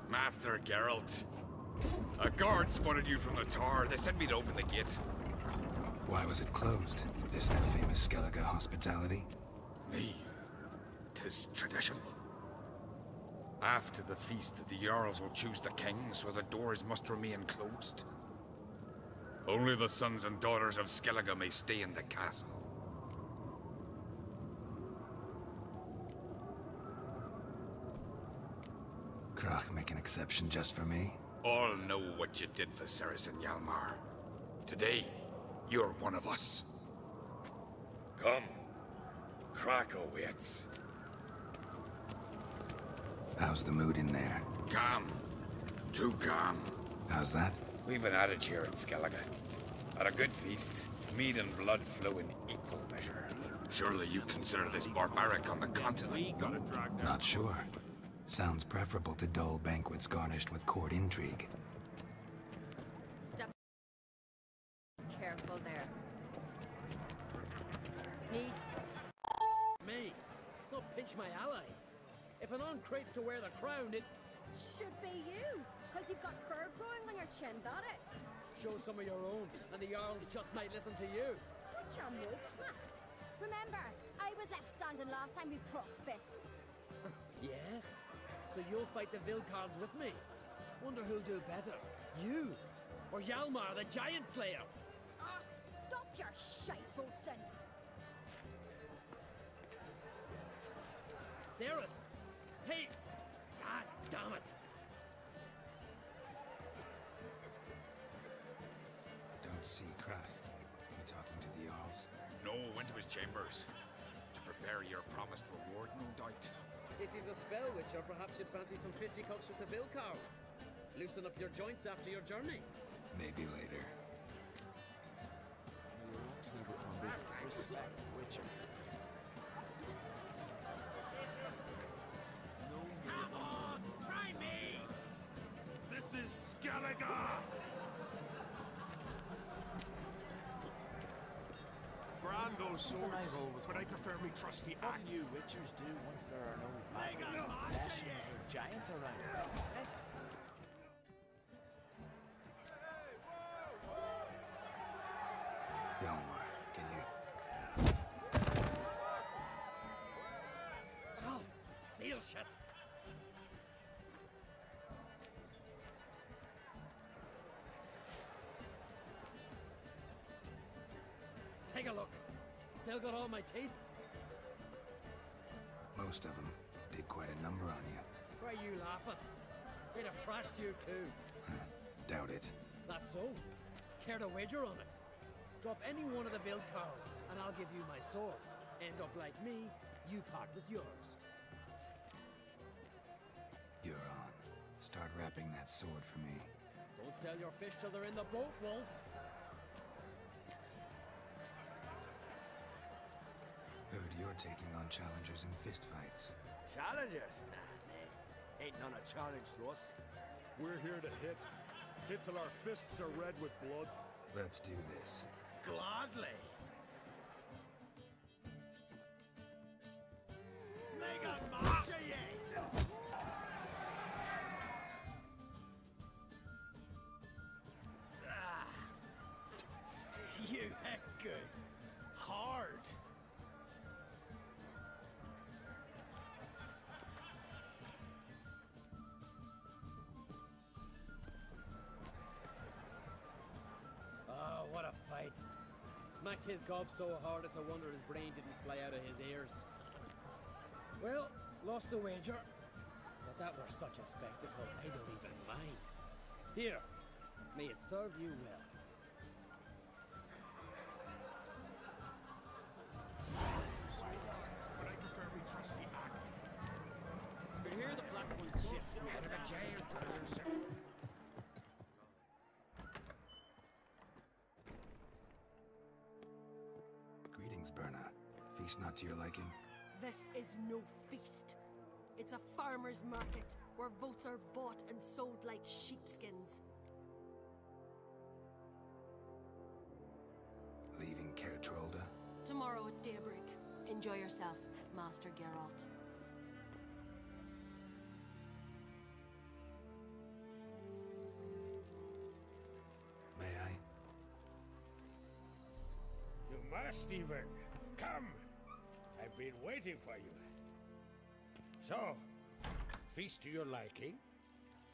Master Geralt. A guard spotted you from the tower. They sent me to open the gate. Why was it closed? Is that famous Skellige hospitality? Me. 'Tis tradition. After the feast, the Jarls will choose the king, so the doors must remain closed. Only the sons and daughters of Skellige may stay in the castle. Krach make an exception just for me? All know what you did for Saracen Hjalmar. Today, you're one of us. Come. Krakow waits. How's the mood in there? Calm. Too calm. How's that? We've an adage here in Skellige. At a good feast, mead and blood flow in equal measure. Surely you consider this barbaric on the continent? Not sure. Sounds preferable to dull banquets garnished with court intrigue. Step careful there. Need me, not pinch my allies. If an on-crate's to wear the crown, it should be you, because you've got fur growing on your chin, that it? Show some of your own, and the Jarls just might listen to you. Got your mug smacked. Remember, I was left standing last time we crossed fists. Yeah? So you'll fight the Vilcards with me? Wonder who'll do better, you or Hjalmar the Giant Slayer? Ah, stop your shite boasting. Cerys! Hey! God damn it! Don't see Krach. He talking to the Jarls? No, went to his chambers. To prepare your promised reward, no doubt. If you've a spell, Witcher, perhaps you'd fancy some fisticuffs with the Vilcards. Loosen up your joints after your journey. Maybe later. Respect, Witcher. Come on, try me! This is Skellige! Grand those swords, but I prefer me trusty What axe. do you Witchers do once there are no bastards, dashings, or giants around? Hjalmar, can you... Oh, seal shut! Take a look. Still got all my teeth? Most of them did quite a number on you. Why are you laughing? They'd have trashed you too. Doubt it. That's so. Care to wager on it? Drop any one of the Vilcards, and I'll give you my sword. End up like me, you part with yours. You're on. Start wrapping that sword for me. Don't sell your fish till they're in the boat, Wolf. Heard you're taking on challengers in fistfights. Challengers? Nah. Ain't none a challenge to us. We're here to hit. Hit till our fists are red with blood. Let's do this. Gladly. Mega Marche! You heck good. Hard. Oh, what a fight. Smacked his gob so hard it's a wonder his brain didn't fly out of his ears. Well, lost the wager. But that were such a spectacle, I don't even mind. Here, may it serve you well. But I prefer me trusty axe. You hear the black one's shit. Out of a jail, sir. Greetings, Berna. Feast not to your liking? This is no feast. It's a farmer's market, where votes are bought and sold like sheepskins. Leaving Kertrolda? Tomorrow at daybreak. Enjoy yourself, Master Geralt. May I? You must even. Come. I've been waiting for you. So, feast to your liking?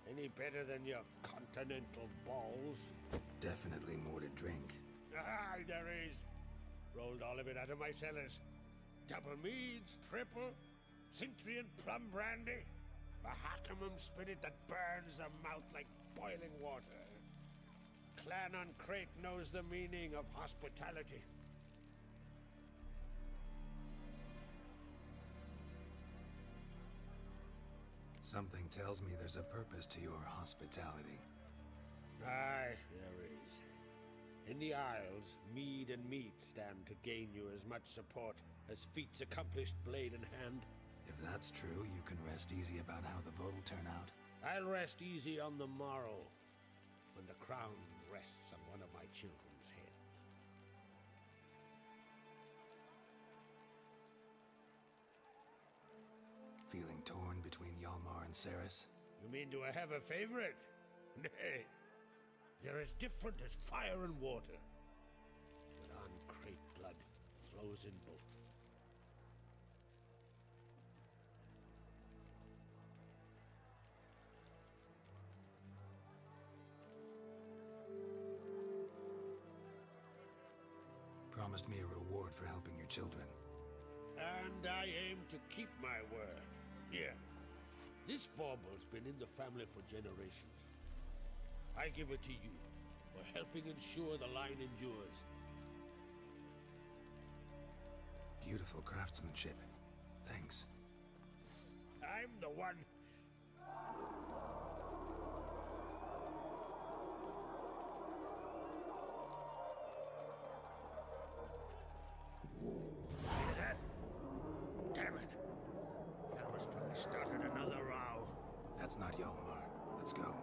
Any better than your continental balls? Definitely more to drink. Ah, there is. Rolled all of it out of my cellars. Double meads, triple, Cintrian plum brandy, Mahakimum spirit that burns the mouth like boiling water. Clan on Crate knows the meaning of hospitality. Something tells me there's a purpose to your hospitality. Aye, there is. In the Isles, mead and meat stand to gain you as much support as feats accomplished blade in hand. If that's true, you can rest easy about how the vote will turn out. I'll rest easy on the morrow, when the crown rests on one of my children's heads. Feeling torn between Hjalmar and Ceres? You mean do I have a favorite? Nay. They're as different as fire and water. But on Crate blood flows in both. Promised me a reward for helping your children. And I aim to keep my word. Here. This bauble's been in the family for generations. I give it to you for helping ensure the line endures. Beautiful craftsmanship. Thanks. I'm the one. Hear that? Damn it. Hjalmar's probably started another row. That's not Hjalmar. Let's go.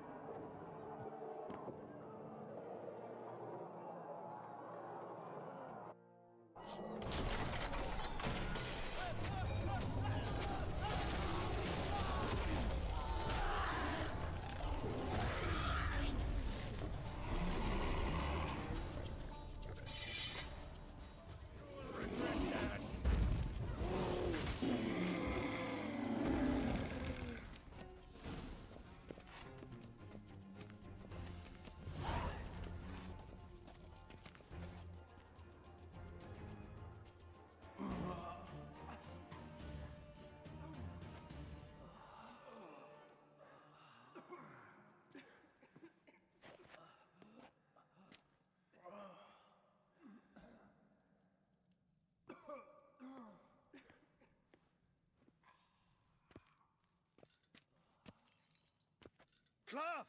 Cloth!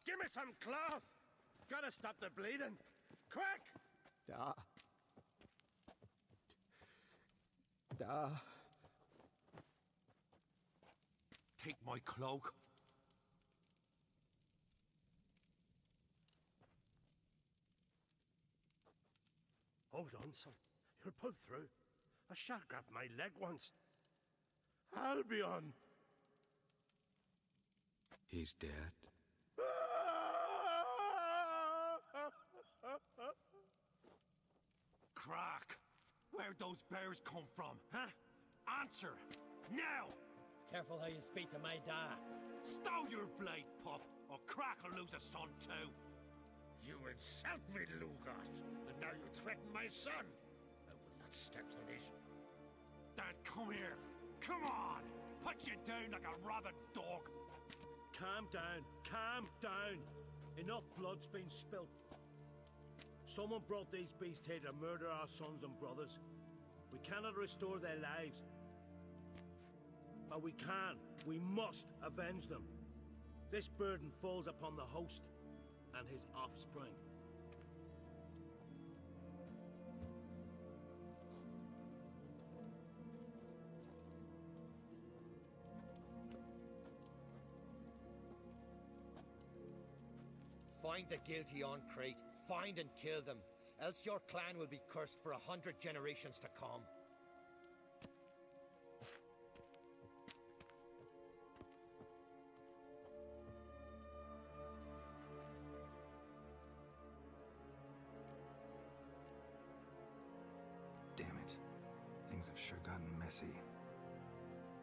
Give me some cloth! Gotta stop the bleeding. Quick! Da. Da. Take my cloak. Hold on, son. You'll pull through. A shark grabbed my leg once. Albion! He's dead. Crack! Where'd those bears come from, huh? Answer! Now! Careful how you speak to my dad. Stow your blade, pup, or Crack will lose a son too. You insult me, Lugos, and now you threaten my son. I will not stand for this. Dad, come here. Come on! Put you down like a rabid dog. Calm down. Calm down. Enough blood's been spilt. Someone brought these beasts here to murder our sons and brothers. We cannot restore their lives. But we can. We must avenge them. This burden falls upon the host and his offspring. Find the guilty on Crate. Find and kill them. Else your clan will be cursed for 100 generations to come. Damn it. Things have sure gotten messy.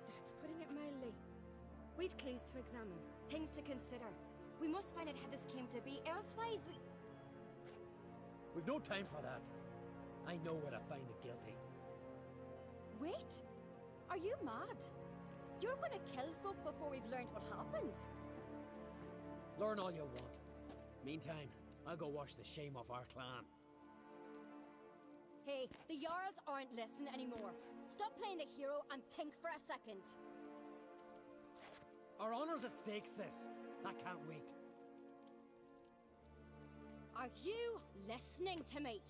That's putting it mildly. We've clues to examine, things to consider. We must find out how this came to be, elsewise we... We've no time for that. I know where to find the guilty. Wait! Are you mad? You're gonna kill folk before we've learned what happened. Learn all you want. Meantime, I'll go wash the shame off our clan. Hey, the Jarls aren't listening anymore. Stop playing the hero and think for a second. Our honor's at stake, sis. That can't wait. Are you listening to me?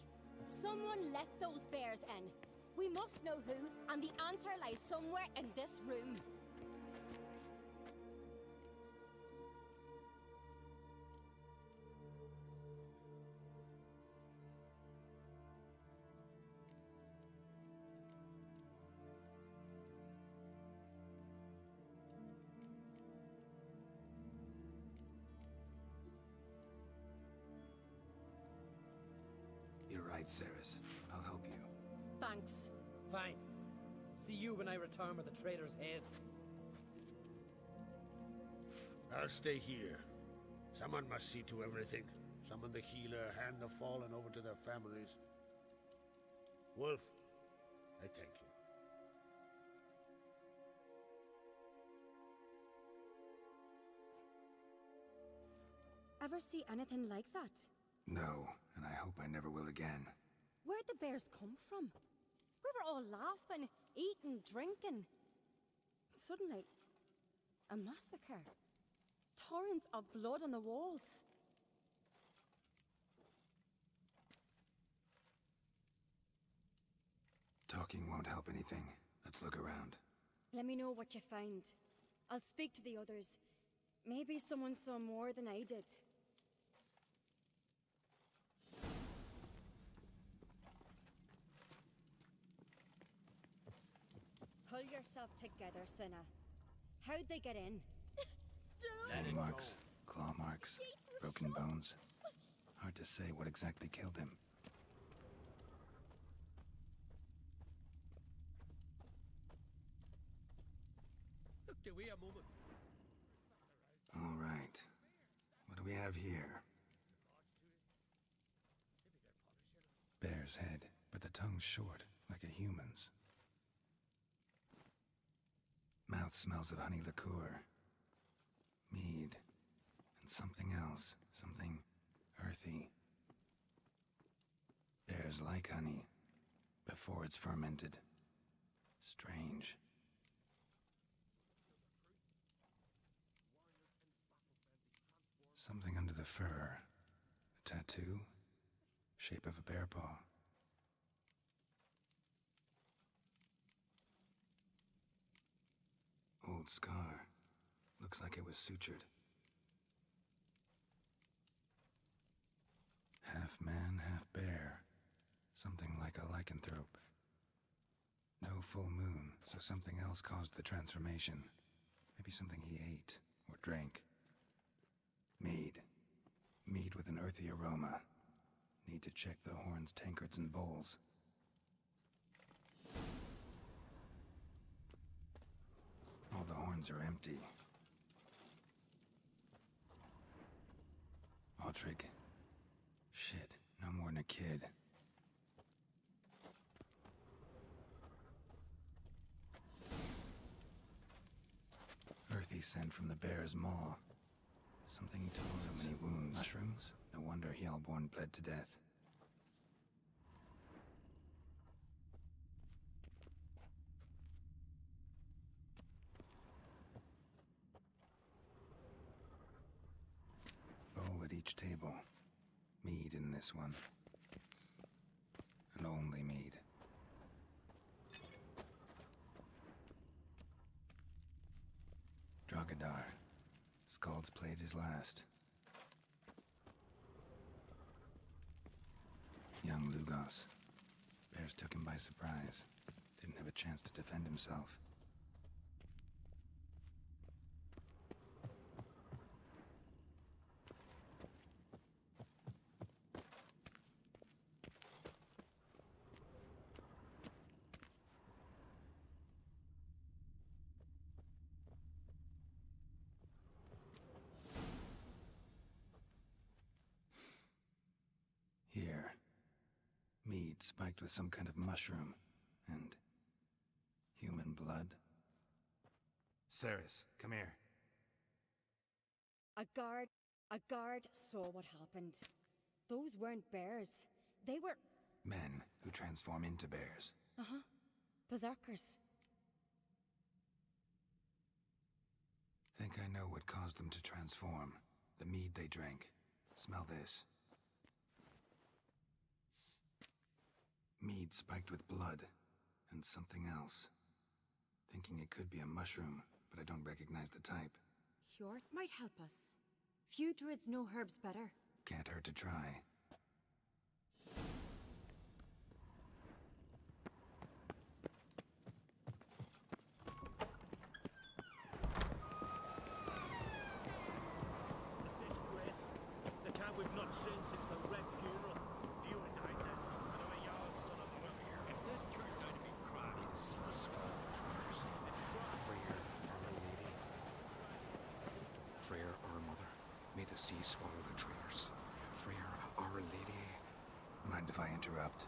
Someone let those bears in. We must know who, and the answer lies somewhere in this room. You're right, Ceres. I'll help you. Thanks. Fine. See you when I return with the traitors' heads. I'll stay here. Someone must see to everything. Summon the healer, hand the fallen over to their families. Wolf, I thank you. Ever see anything like that? No, and I hope I never will again. Where'd the bears come from? We were all laughing, eating, drinking. Suddenly, a massacre. Torrents of blood on the walls. Talking won't help anything. Let's look around. Let me know what you find. I'll speak to the others. Maybe someone saw more than I did. Pull yourself together, Cinna. How'd they get in? Hand marks, claw marks, broken bones. Hard to say what exactly killed him. Do we a moment? All right. What do we have here? Bear's head, but the tongue's short, like a human's. Mouth smells of honey liqueur. Mead. And something else. Something earthy. Bears like honey. Before it's fermented. Strange. Something under the fur. A tattoo. Shape of a bear paw. Old scar. Looks like it was sutured. Half man, half bear. Something like a lycanthrope. No full moon, so something else caused the transformation. Maybe something he ate or drank. Mead. Mead with an earthy aroma. Need to check the horns, tankards, and bowls. All the horns are empty. Autrig. Shit, no more than a kid. Earthy scent from the bear's maw. Something told him so many wounds. Mushrooms? No wonder Hjalborn bled to death. Bowl at each table. Mead in this one. And only mead. Dragadar. Skald's played his last. Young Lugos. Bears took him by surprise. Didn't have a chance to defend himself. Here. Mead spiked with some kind of mushroom. And human blood. Ceres, come here. A guard saw what happened. Those weren't bears. They were... Men who transform into bears. Uh-huh. Berserkers. Think I know what caused them to transform. The mead they drank. Smell this. Mead spiked with blood. And something else. Thinking it could be a mushroom, but I don't recognize the type. Hjort might help us. Few druids know herbs better. Can't hurt to try. A disgrace. The camp we've not seen since the Red Funeral. Few and died then. And I'm a Jarl's son of the here. If this turns out to be crap, may the sea swallow the traitors. Freyr, our lady. Freyr, our mother. May the sea swallow the traitors. Freyr, our lady. Mind if I interrupt?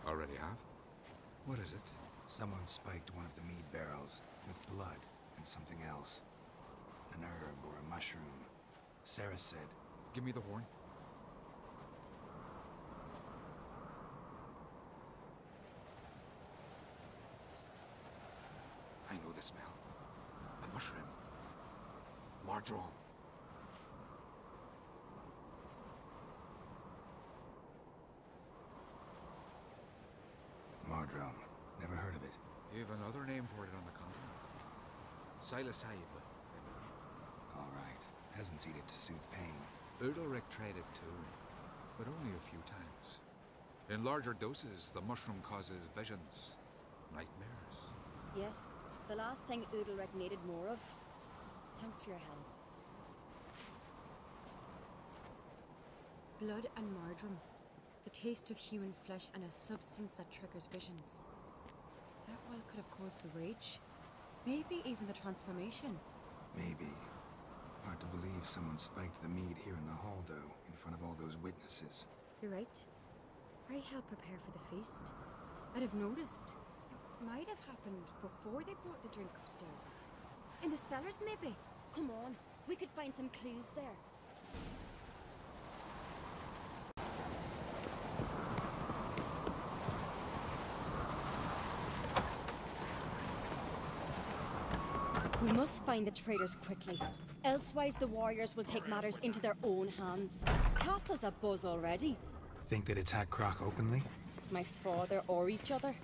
Already have? What is it? Someone spiked one of the mead barrels with blood and something else. An herb or a mushroom. Sarah said... Give me the horn. I know the smell. A mushroom. Mardrome. Mardrome. Never heard of it. You have another name for it on the continent. Psilocybin, I believe. All right. Peasants eat it to soothe pain. Udalric tried it too, but only a few times. In larger doses, the mushroom causes visions, nightmares. Yes, the last thing Udalric needed more of. Thanks for your help. Blood and Mardrome. The taste of human flesh and a substance that triggers visions. That well could have caused the rage. Maybe even the transformation. Maybe. Hard to believe someone spiked the mead here in the hall, though, in front of all those witnesses. You're right. I helped prepare for the feast. I'd have noticed. It might have happened before they brought the drink upstairs. In the cellars, maybe? Come on, we could find some clues there. We must find the traitors quickly. Elsewise, the warriors will take matters into their own hands. Castle's abuzz already. Think they'd attack Croc openly? My father or each other.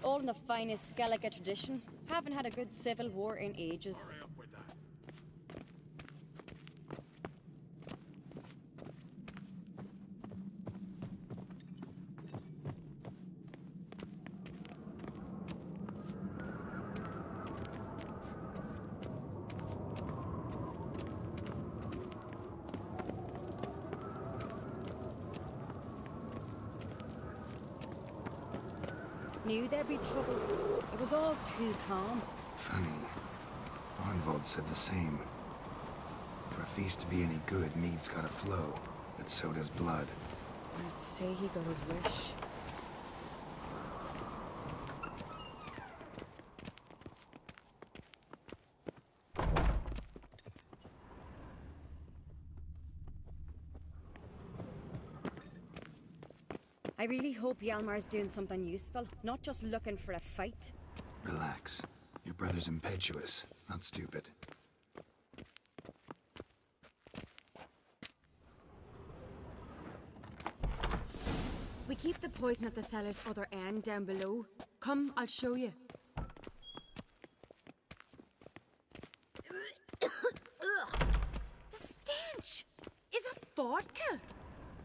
All in the finest Skellige tradition. Haven't had a good civil war in ages. Hurry up with that. Knew there'd be trouble. It was all too calm. Funny. Arnvold said the same. For a feast to be any good, mead's gotta flow, but so does blood. I'd say he got his wish. I really hope Hjalmar's doing something useful, not just looking for a fight. Relax. Your brother's impetuous, not stupid. We keep the poison at the cellar's other end down below. Come, I'll show you. The stench! Is that vodka?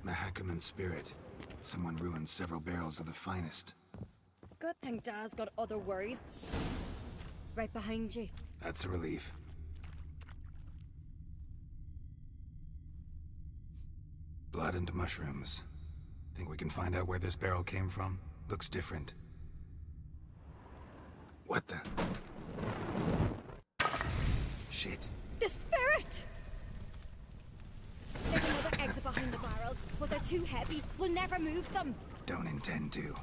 Mahakaman spirit. Someone ruined several barrels of the finest. Good thing Dad's got other worries. Right behind you. That's a relief. Blood and mushrooms. Think we can find out where this barrel came from? Looks different. What the? Shit. The spirit! There's another exit behind the barrels, but they're too heavy. We'll never move them. Don't intend to.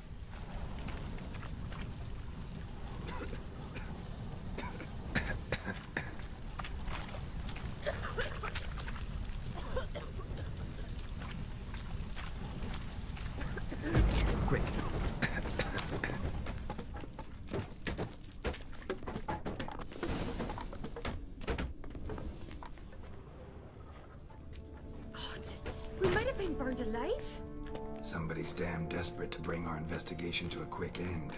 Quick. We might have been burned alive. Somebody's damn desperate to bring our investigation to a quick end.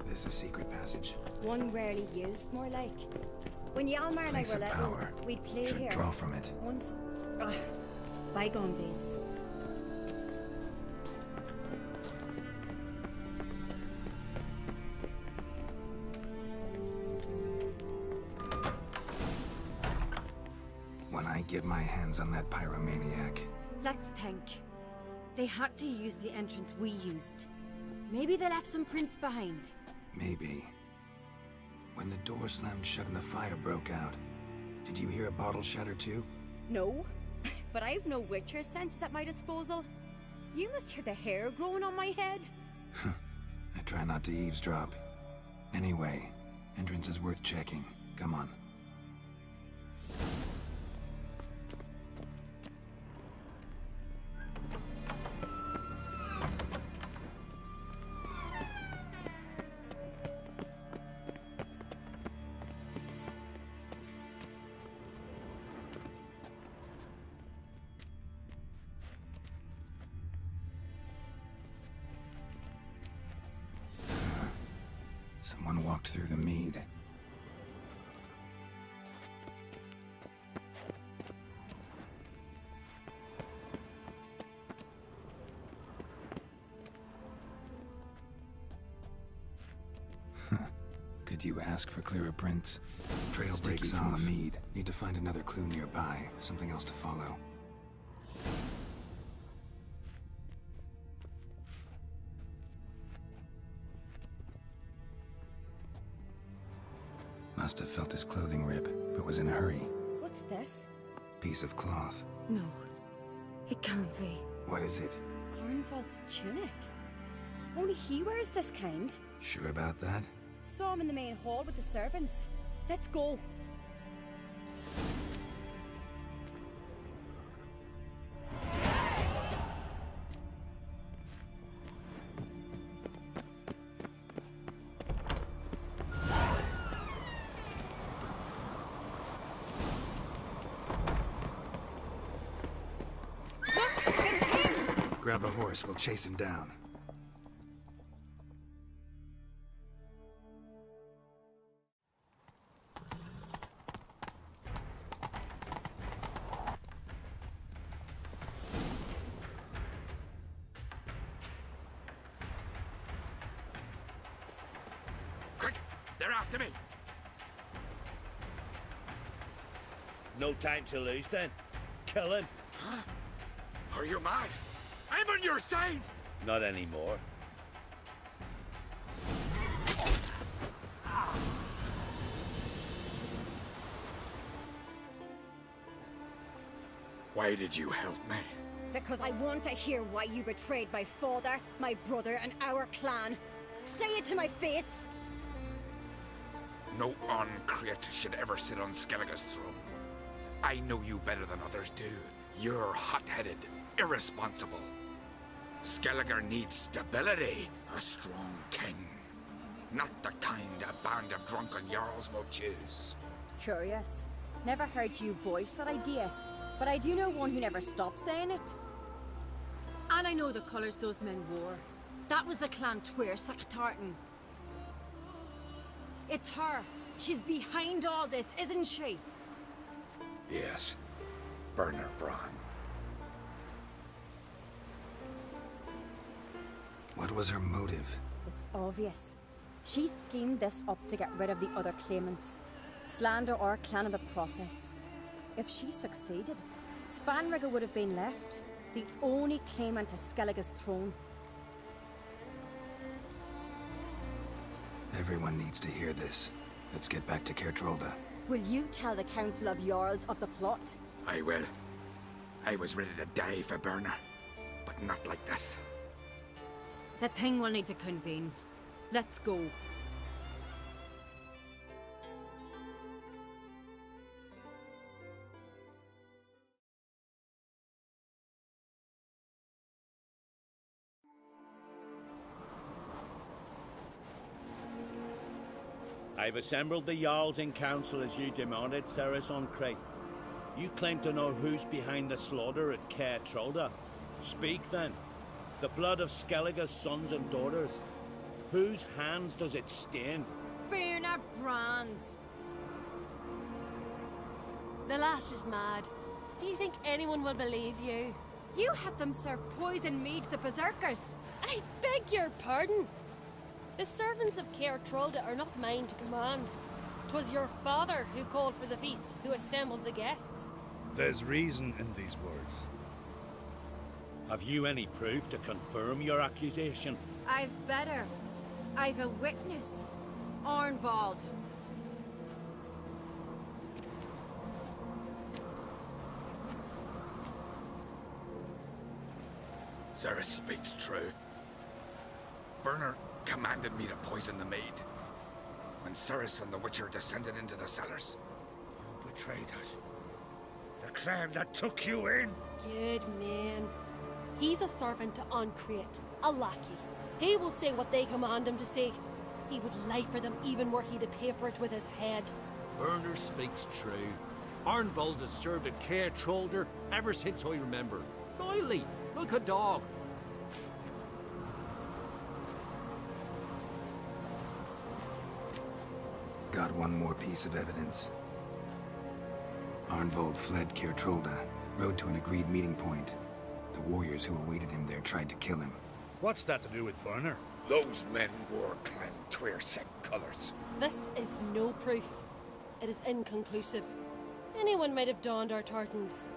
This a secret passage? One rarely used, more like. When Yalmar and I Place were of little, power. we'd play Should here. draw from it. Once... bygone days. When I get my hands on that pyromaniac. Let's think. They had to use the entrance we used. Maybe they left some prints behind. Maybe. When the door slammed shut and the fire broke out, did you hear a bottle shatter too? No, but I've no Witcher senses at my disposal. You must hear the hair growing on my head. I try not to eavesdrop. Anyway, entrance is worth checking. Come on. Someone walked through the mead. Could you ask for clearer prints? Trail breaks from the mead. Need to find another clue nearby. Something else to follow. Must have felt his clothing rip, but was in a hurry. What's this? Piece of cloth. No, it can't be. What is it? Arnvald's tunic. Only he wears this kind. Sure about that? Saw him in the main hall with the servants. Let's go. Look, it's him! Grab a horse, we'll chase him down. Quick! They're after me! No time to lose then. Kill him. Huh? Are you mad? I'm on your side! Not anymore. Why did you help me? Because I want to hear why you betrayed my father, my brother, and our clan. Say it to my face! No Uncreate should ever sit on Skellige's throne. I know you better than others do. You're hot-headed, irresponsible. Skellige needs stability, a strong king. Not the kind a band of drunken jarls will choose. Curious. Never heard you voice that idea, but I do know one who never stopped saying it. And I know the colours those men wore. That was the clan Twir Saktartan. It's her. She's behind all this, isn't she? Yes. Burner Bran. What was her motive? It's obvious. She schemed this up to get rid of the other claimants. Slander our clan in the process. If she succeeded, Svanrigga would have been left, the only claimant to Skellige's throne. Everyone needs to hear this. Let's get back to Kertrolda. Will you tell the Council of Jarls of the plot? I will. I was ready to die for Burner, but not like this. The thing will need to convene. Let's go. I've assembled the Jarls in council as you demanded, Ceres on Crate. You claim to know who's behind the slaughter at Caer Trolda. Speak then. The blood of Skellige's sons and daughters. Whose hands does it stain? Burner Bran's. The lass is mad. Do you think anyone will believe you? You had them serve poison mead to the berserkers. I beg your pardon. The servants of Caer Trolda are not mine to command. 'Twas your father who called for the feast, who assembled the guests. There's reason in these words. Have you any proof to confirm your accusation? I've better. I've a witness. Arnvald. Ceres speaks true. Burner commanded me to poison the maid. When Ceres and the Witcher descended into the cellars. You betrayed us. The clan that took you in. Good man. He's a servant to Ancrate, a lackey. He will say what they command him to say. He would lie for them even were he to pay for it with his head. Burner speaks true. Arnvald has served at Caer Trolda ever since I remember. Loyally, like a dog. Got one more piece of evidence. Arnvald fled Caer Trolda, rode to an agreed meeting point. The warriors who awaited him there tried to kill him. What's that to do with Burner? Those men wore clan Twyrsek colors. This is no proof. It is inconclusive. Anyone might have donned our tartans.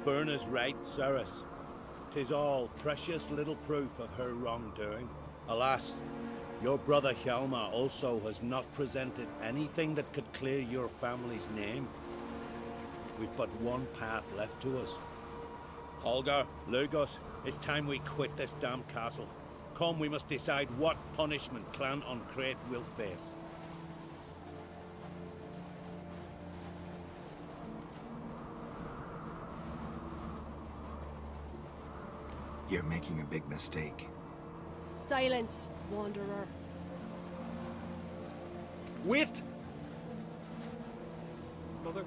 Burner's right, Ceres. 'Tis all precious little proof of her wrongdoing. Alas, your brother Hjalmar also has not presented anything that could clear your family's name. We've but one path left to us. Holger, Lugos, it's time we quit this damn castle. Come, we must decide what punishment Clan Ancrate will face. You're making a big mistake. Silence, wanderer. Wait! Mother,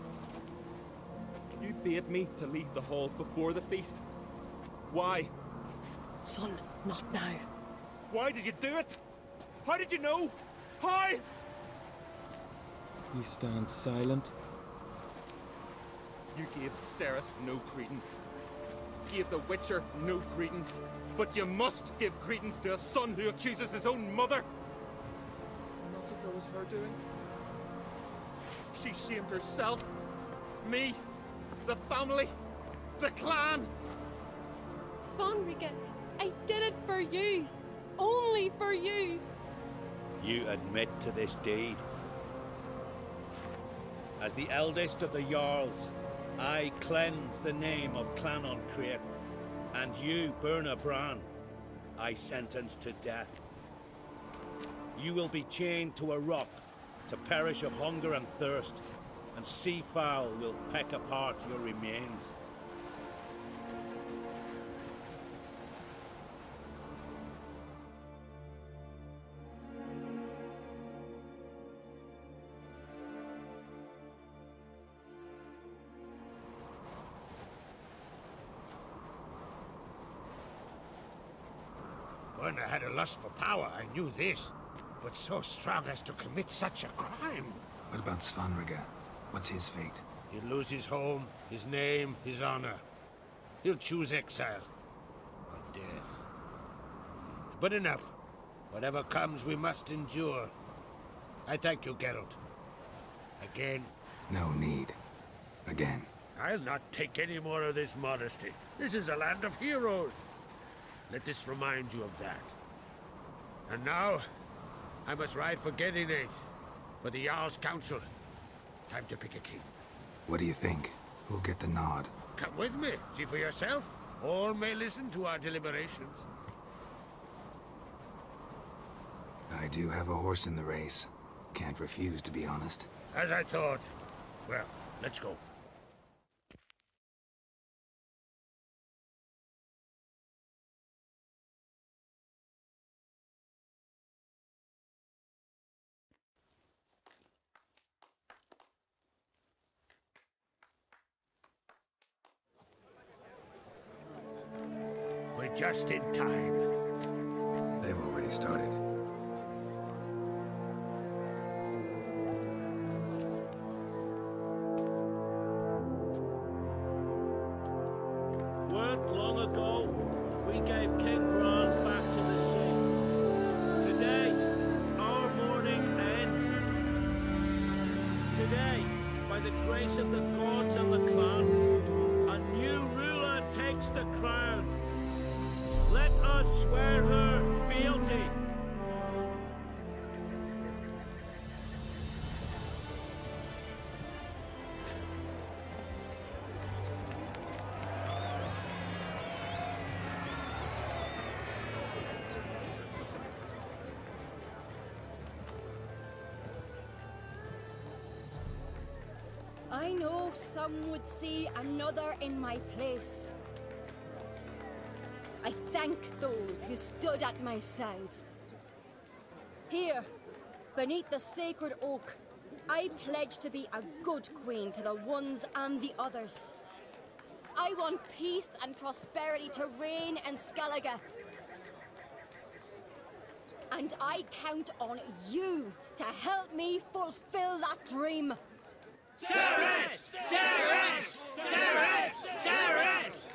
you bade me to leave the hall before the feast. Why? Son, not now. Why did you do it? How did you know? How? You stand silent. You gave Ceres no credence. Gave the Witcher no credence. But you must give credence to a son who accuses his own mother. Massacre was her doing. She shamed herself, me, the family, the clan. Svanrigga, I did it for you. Only for you. You admit to this deed. As the eldest of the Jarls, I cleanse the name of Clan Ancrate, and you, Burner Bran, I sentence to death. You will be chained to a rock to perish of hunger and thirst, and seafowl will peck apart your remains. Burner had a lust for power, I knew this. But so strong as to commit such a crime. What about Svanrigga? What's his fate? He'll lose his home, his name, his honor. He'll choose exile. Or death. But enough. Whatever comes, we must endure. I thank you, Geralt. Again. No need. Again. I'll not take any more of this modesty. This is a land of heroes. Let this remind you of that. And now, I must ride for Gedinath, for the Jarl's Council. Time to pick a king. What do you think? Who'll get the nod? Come with me, see for yourself. All may listen to our deliberations. I do have a horse in the race. Can't refuse, to be honest. As I thought. Well, let's go. We're just in time. They've already started. Weren't long ago, we gave King Bran back to the sea. Today, our mourning ends. Today, by the grace of the gods and the clans, a new ruler takes the crown. Let us swear her fealty. I know some would see another in my place. I thank those who stood at my side. Here, beneath the sacred oak, I pledge to be a good queen to the ones and the others. I want peace and prosperity to reign in Skellige. And I count on you to help me fulfill that dream. Ceres! Ceres! Ceres! Ceres!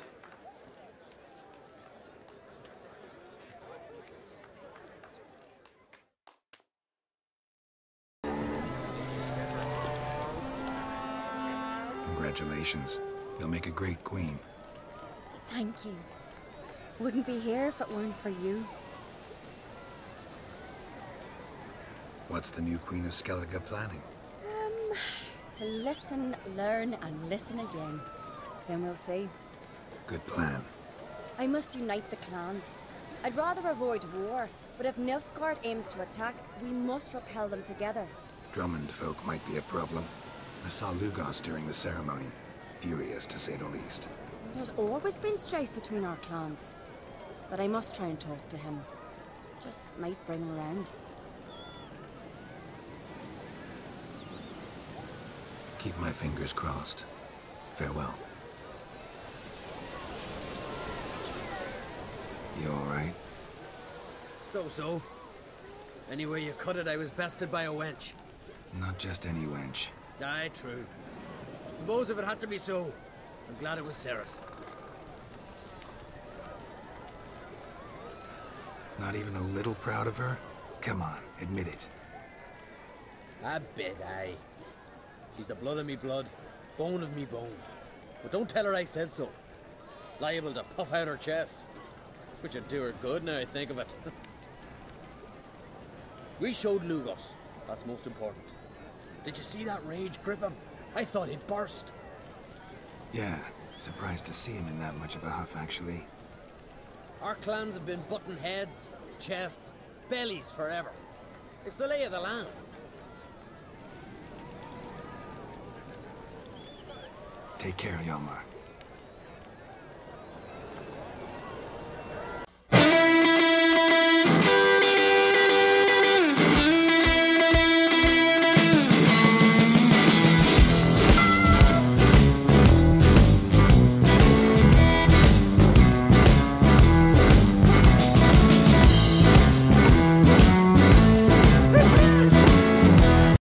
Congratulations. You'll make a great queen. Thank you. Wouldn't be here if it weren't for you. What's the new Queen of Skellige planning? To listen, learn, and listen again. Then we'll see. Good plan. I must unite the clans. I'd rather avoid war, but if Nilfgaard aims to attack, we must repel them together. Drummond folk might be a problem. I saw Lugos during the ceremony. Furious, to say the least. There's always been strife between our clans. But I must try and talk to him. Just might bring him around. Keep my fingers crossed. Farewell. You alright? So. Anyway you cut it, I was bested by a wench. Not just any wench. Aye, true. Suppose if it had to be so, I'm glad it was Ceres. Not even a little proud of her? Come on, admit it. A bit, aye. She's the blood of me blood, bone of me bone. But don't tell her I said so. Liable to puff out her chest. Which would do her good now I think of it. We showed Lugos. That's most important. Did you see that rage grip him? I thought he'd burst. Yeah, surprised to see him in that much of a huff, actually. Our clans have been butting heads, chests, bellies forever. It's the lay of the land. Take care, Hjalmar.